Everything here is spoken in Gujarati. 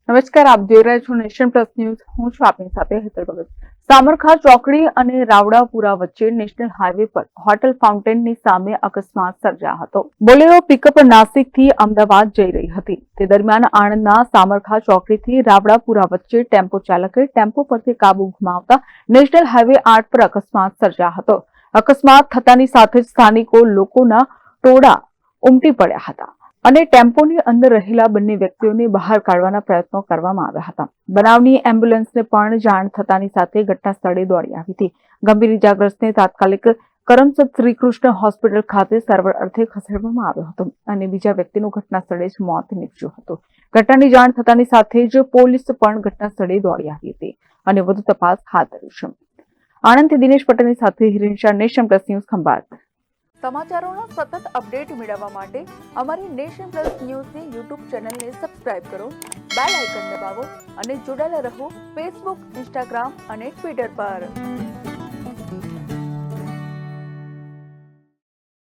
નમસ્કાર, આપ જોઈ રહ્યા છો નેશન પ્લસ ન્યૂઝ. હું છું આપની સાથે હેતલ ભગત. સામરખા ચોકડી અને રાવડાપુરા વચ્ચે નેશનલ હાઈવે પર હોટલ ફાઉન્ટેનની સામે અકસ્માત સર્જાયો હતો. બોલેરો પિકઅપ નાસિકથી અમદાવાદ જઈ રહી હતી. તે દરમિયાન આણંદના સામરખા ચોકડીથી રાવડાપુરા વચ્ચે ટેમ્પો ચાલકે ટેમ્પો પરથી કાબુ ગુમાવતા નેશનલ હાઈવે 8 પર અકસ્માત સર્જાયો હતો. અકસ્માત થતાની સાથે જ સ્થાનિકો લોકોના ટોળા ઉમટી પડ્યા હતા અને ટેમ્પોની અંદર રહેલા બંને વ્યક્તિઓને બહાર કાઢવાના પ્રયત્નો કરવામાં આવ્યા હતા. બનાવની એમ્બ્યુલન્સને પણ જાણ થતાની સાથે ઘટના સ્થળે દોડી આવી હતી. ગંભીર ઇજાગ્રસ્તને તાત્કાલિક કરમસદ શ્રીકૃષ્ણ હોસ્પિટલ ખાતે સારવાર અર્થે ખસેડવામાં આવ્યો હતો અને બીજા વ્યક્તિનું ઘટના સ્થળે જ મોત નીપજ્યું હતું. ઘટનાની જાણ થતાની સાથે જ પોલીસ પણ ઘટના સ્થળે દોડી આવી હતી અને વધુ તપાસ હાથ ધરી છે. આણંદથી દિનેશ પટેલની સાથે Hiren Shah, Nation Plus News, Khambhat. સમાચારોના સતત અપડેટ મેળવવા માટે અમારી નેશન પ્લસ ન્યૂઝની યુટ્યુબ ચેનલને સબસ્ક્રાઇબ કરો, બેલ આઇકન દબાવો અને જોડાયેલા રહો ફેસબુક, ઇન્સ્ટાગ્રામ અને ટ્વિટર પર.